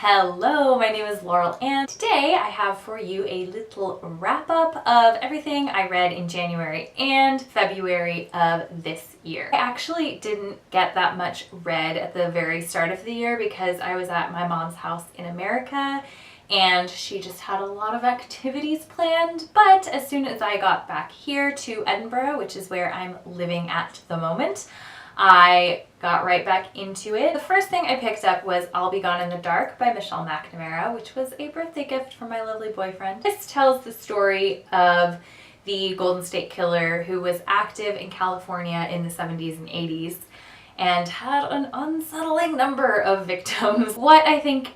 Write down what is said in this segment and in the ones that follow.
Hello, my name is Laurel and today I have for you a little wrap up of everything I read in January and February of this year. I actually didn't get that much read at the very start of the year because I was at my mom's house in America and she just had a lot of activities planned. But as soon as I got back here to Edinburgh, which is where I'm living at the moment, I got right back into it. The first thing I picked up was I'll Be Gone in the Dark by Michelle McNamara, which was a birthday gift from my lovely boyfriend. This tells the story of the Golden State Killer who was active in California in the 70s and 80s and had an unsettling number of victims. What I think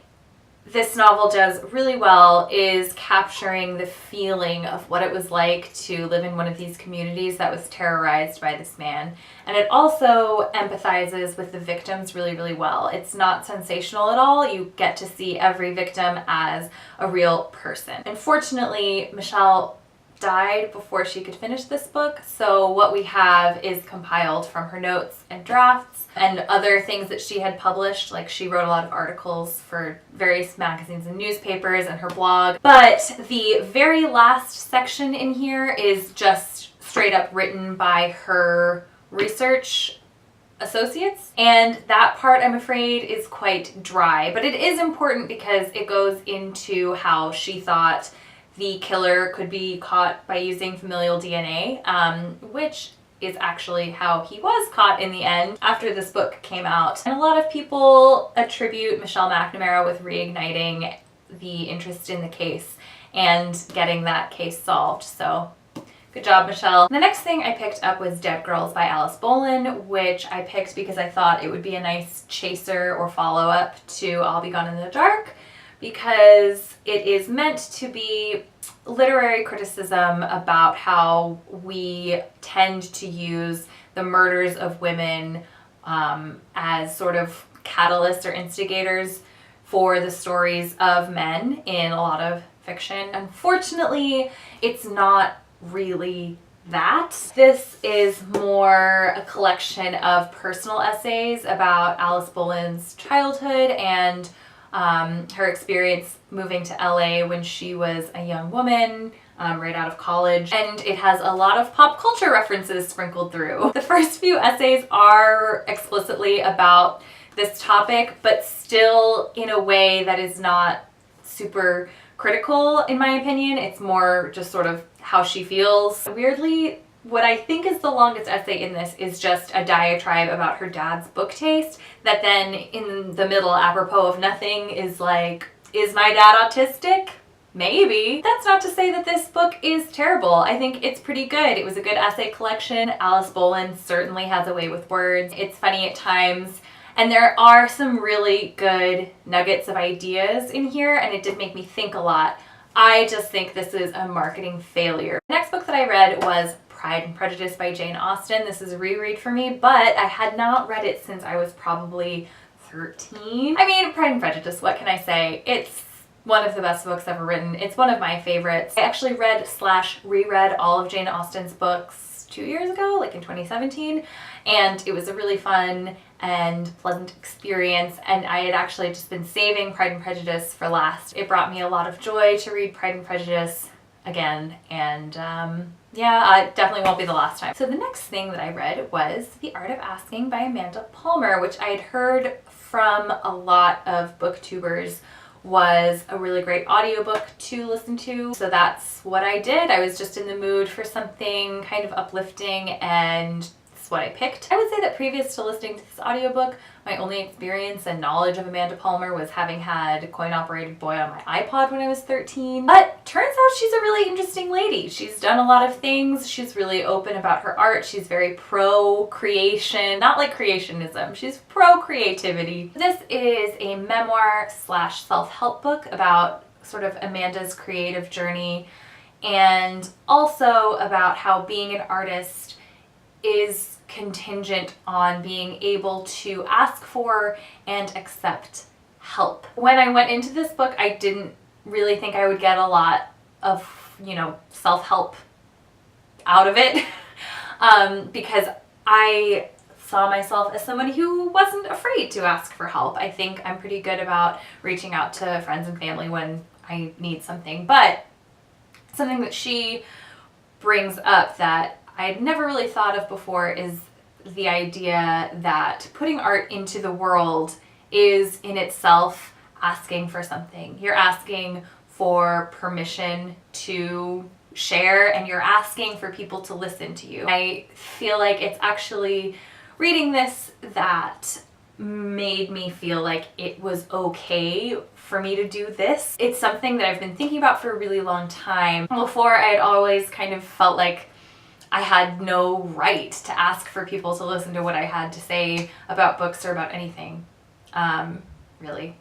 this novel does really well is capturing the feeling of what it was like to live in one of these communities that was terrorized by this man. And it also empathizes with the victims really, really well. It's not sensational at all. You get to see every victim as a real person. Unfortunately, Michelle died before she could finish this book, so what we have is compiled from her notes and drafts and other things that she had published. Like, she wrote a lot of articles for various magazines and newspapers and her blog, but the very last section in here is just straight up written by her research associates, and that part, I'm afraid, is quite dry, but it is important because it goes into how she thought the killer could be caught by using familial DNA, which is actually how he was caught in the end after this book came out. And a lot of people attribute Michelle McNamara with reigniting the interest in the case and getting that case solved. So good job, Michelle. The next thing I picked up was Dead Girls by Alice Bolin, which I picked because I thought it would be a nice chaser or follow-up to I'll Be Gone in the Dark, because it is meant to be literary criticism about how we tend to use the murders of women as sort of catalysts or instigators for the stories of men in a lot of fiction. Unfortunately, it's not really that. This is more a collection of personal essays about Alice Bolin's childhood and her experience moving to LA when she was a young woman, right out of college, and it has a lot of pop culture references sprinkled through. The first few essays are explicitly about this topic, but still in a way that is not super critical, in my opinion. It's more just sort of how she feels. Weirdly, what I think is the longest essay in this is just a diatribe about her dad's book taste that then in the middle, apropos of nothing, is like, is my dad autistic? Maybe. That's not to say that this book is terrible. I think it's pretty good. It was a good essay collection. Alice Bolin certainly has a way with words. It's funny at times, and there are some really good nuggets of ideas in here, and it did make me think a lot. I just think this is a marketing failure. The next book that I read was Pride and Prejudice by Jane Austen. This is a reread for me, but I had not read it since I was probably 13. I mean, Pride and Prejudice, what can I say? It's one of the best books ever written. It's one of my favorites. I actually reread all of Jane Austen's books 2 years ago, like in 2017, and it was a really fun and pleasant experience, and I had actually just been saving Pride and Prejudice for last. It brought me a lot of joy to read Pride and Prejudice again, and yeah, it definitely won't be the last time. So the next thing that I read was The Art of Asking by Amanda Palmer, which I had heard from a lot of booktubers was a really great audiobook to listen to. So that's what I did. I was just in the mood for something kind of uplifting, and that's what I picked. I would say that previous to listening to this audiobook, my only experience and knowledge of Amanda Palmer was having had Coin-Operated Boy on my iPod when I was 13. But turns out she's a really interesting lady. She's done a lot of things. She's really open about her art. She's very pro-creation, not like creationism. She's pro-creativity. This is a memoir slash self-help book about sort of Amanda's creative journey, and also about how being an artist is contingent on being able to ask for and accept help. When I went into this book, I didn't really think I would get a lot of, self-help out of it because I saw myself as someone who wasn't afraid to ask for help. I think I'm pretty good about reaching out to friends and family when I need something, but something that she brings up that I'd never really thought of before is the idea that putting art into the world is in itself asking for something. You're asking for permission to share, and you're asking for people to listen to you. I feel like it's actually reading this that made me feel like it was okay for me to do this. It's something that I've been thinking about for a really long time. Before, I had always kind of felt like I had no right to ask for people to listen to what I had to say about books or about anything. Really.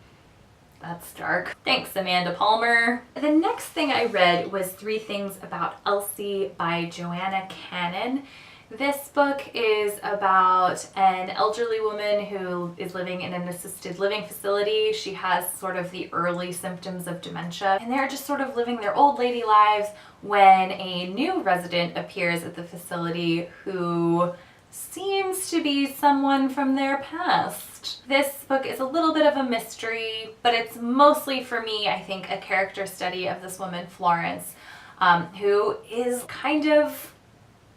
That's dark. Thanks, Amanda Palmer. The next thing I read was 3 Things About Elsie by Joanna Cannon. This book is about an elderly woman who is living in an assisted living facility. She has sort of the early symptoms of dementia, and they're just sort of living their old lady lives when a new resident appears at the facility who seems to be someone from their past. This book is a little bit of a mystery, but it's mostly, for me, I think, a character study of this woman, Florence, who is kind of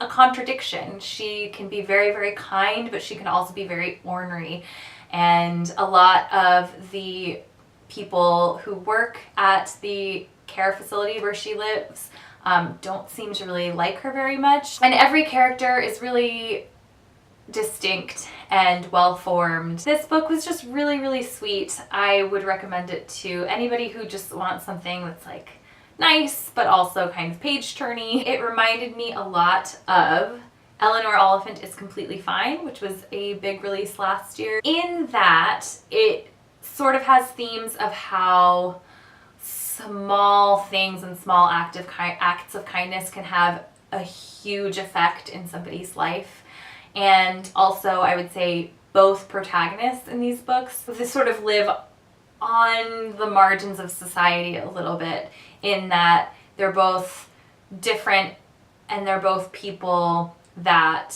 a contradiction. She can be very, very kind, but she can also be very ornery. And a lot of the people who work at the care facility where she lives don't seem to really like her very much. And every character is really distinct and well-formed. This book was just really, really sweet. I would recommend it to anybody who just wants something that's like nice, but also kind of page-turny. It reminded me a lot of Eleanor Oliphant is Completely Fine, which was a big release last year, in that it sort of has themes of how small things and small acts of kindness can have a huge effect in somebody's life. And also, I would say both protagonists in these books, they sort of live on the margins of society a little bit, in that they're both different and they're both people that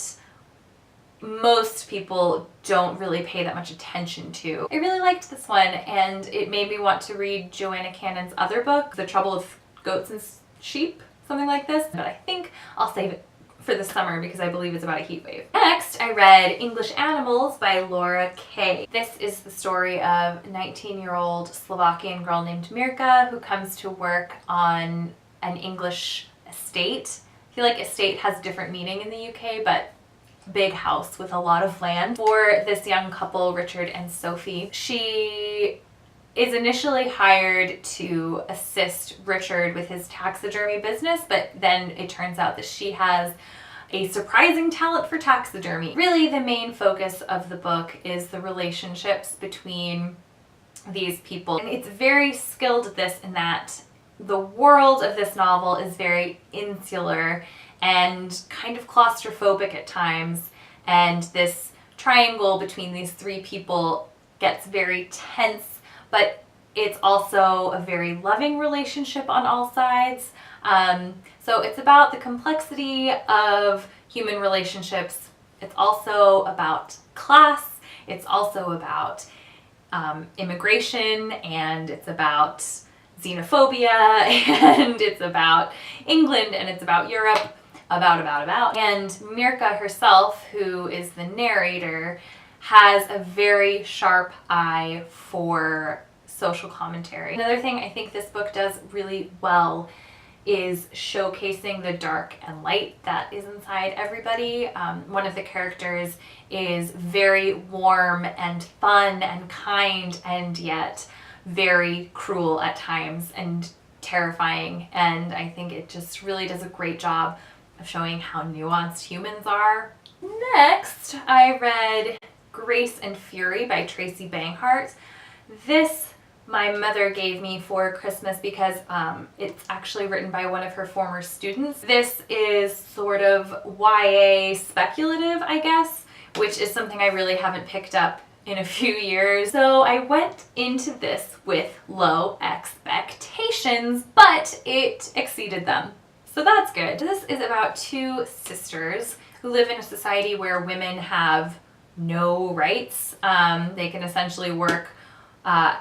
most people don't really pay that much attention to. I really liked this one, and it made me want to read Joanna Cannon's other book, The Trouble of Goats and Sheep, something like this, but I think I'll save it for the summer because I believe it's about a heat wave. Next, I read English Animals by Laura Kaye. This is the story of a 19-year-old Slovakian girl named Mirka who comes to work on an English estate. I feel like estate has different meaning in the UK, but big house with a lot of land for this young couple, Richard and Sophie. She is initially hired to assist Richard with his taxidermy business, but then it turns out that she has a surprising talent for taxidermy. Really, the main focus of the book is the relationships between these people. And it's very skilled at this in that the world of this novel is very insular and kind of claustrophobic at times, and this triangle between these 3 people gets very tense, but it's also a very loving relationship on all sides. So it's about the complexity of human relationships. It's also about class. It's also about immigration, and it's about xenophobia, and it's about England, and it's about Europe, about. And Mirka herself, who is the narrator, has a very sharp eye for social commentary. Another thing I think this book does really well is showcasing the dark and light that is inside everybody. One of the characters is very warm and fun and kind, and yet very cruel at times and terrifying. And I think it just really does a great job of showing how nuanced humans are. Next, I read Grace and Fury by Tracy Banghart. This my mother gave me for Christmas because it's actually written by one of her former students. This is sort of YA speculative, I guess, which is something I really haven't picked up in a few years. So I went into this with low expectations, but it exceeded them. So that's good. This is about 2 sisters who live in a society where women have no rights. They can essentially work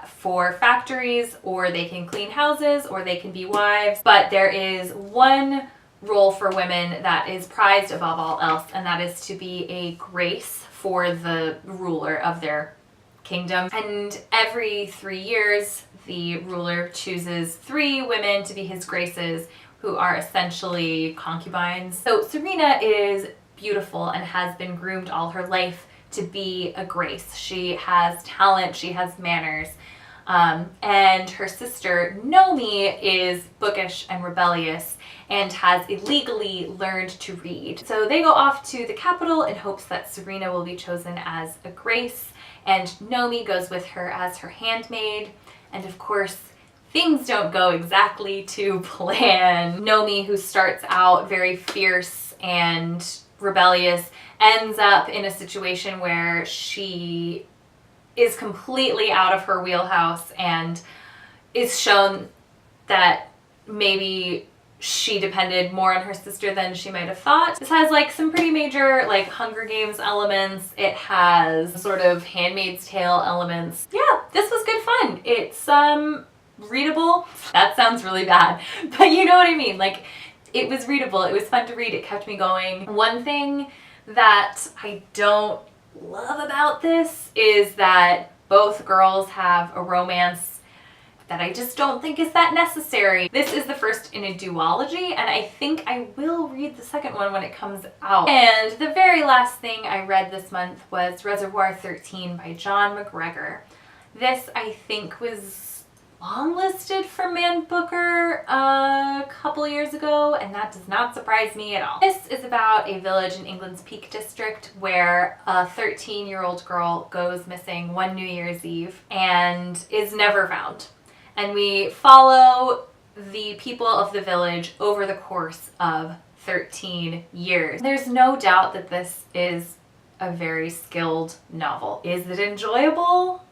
for factories, or they can clean houses, or they can be wives. But there is one role for women that is prized above all else, and that is to be a grace for the ruler of their kingdom. And every 3 years, the ruler chooses 3 women to be his graces, who are essentially concubines. So Serena is beautiful and has been groomed all her life to be a grace. She has talent, she has manners. And her sister Nomi is bookish and rebellious and has illegally learned to read. So they go off to the capital in hopes that Serena will be chosen as a grace, and Nomi goes with her as her handmaid. And of course, things don't go exactly to plan. Nomi, who starts out very fierce and rebellious, ends up in a situation where she is completely out of her wheelhouse and is shown that maybe she depended more on her sister than she might have thought. This has like some pretty major like Hunger Games elements. It has sort of Handmaid's Tale elements. Yeah, this was good fun. It's readable. That sounds really bad, but you know what I mean. Like, it was readable. It was fun to read. It kept me going. One thing that I don't love about this is that both girls have a romance that I just don't think is that necessary. This is the first in a duology, and I think I will read the second one when it comes out. And the very last thing I read this month was Reservoir 13 by John McGregor. This, I think, was longlisted for Man Booker a couple years ago, and that does not surprise me at all. This is about a village in England's Peak District where a 13-year-old girl goes missing one New Year's Eve and is never found. And we follow the people of the village over the course of 13 years. There's no doubt that this is a very skilled novel. Is it enjoyable?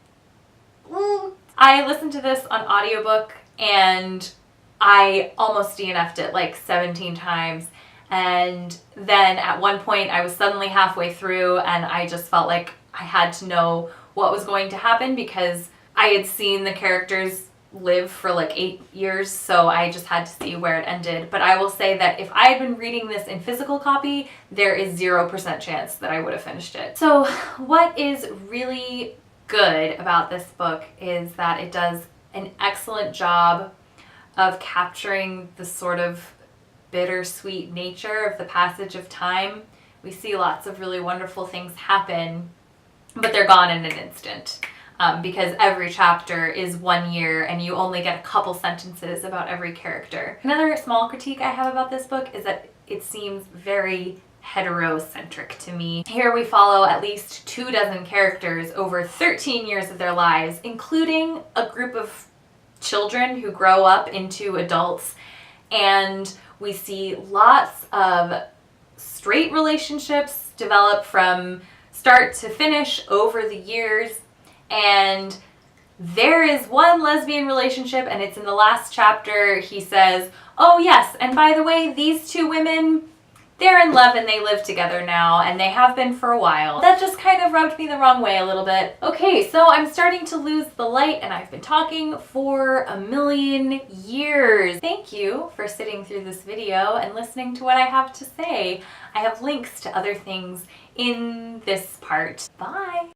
I listened to this on audiobook and I almost DNF'd it like 17 times. And then at one point I was suddenly halfway through and I just felt like I had to know what was going to happen because I had seen the characters live for like 8 years, so I just had to see where it ended. But I will say that if I had been reading this in physical copy, there is 0% chance that I would have finished it. So what is really good about this book is that it does an excellent job of capturing the sort of bittersweet nature of the passage of time. We see lots of really wonderful things happen, but they're gone in an instant. Because every chapter is 1 year and you only get a couple sentences about every character. Another small critique I have about this book is that it seems very heterocentric to me. Here we follow at least 24 characters over 13 years of their lives, including a group of children who grow up into adults, and we see lots of straight relationships develop from start to finish over the years. And there is one lesbian relationship, and it's in the last chapter. He says, oh yes, and by the way, these 2 women, they're in love and they live together now, and they have been for a while. That just kind of rubbed me the wrong way a little bit. Okay, so I'm starting to lose the light, and I've been talking for a million years. Thank you for sitting through this video and listening to what I have to say. I have links to other things in this part. Bye!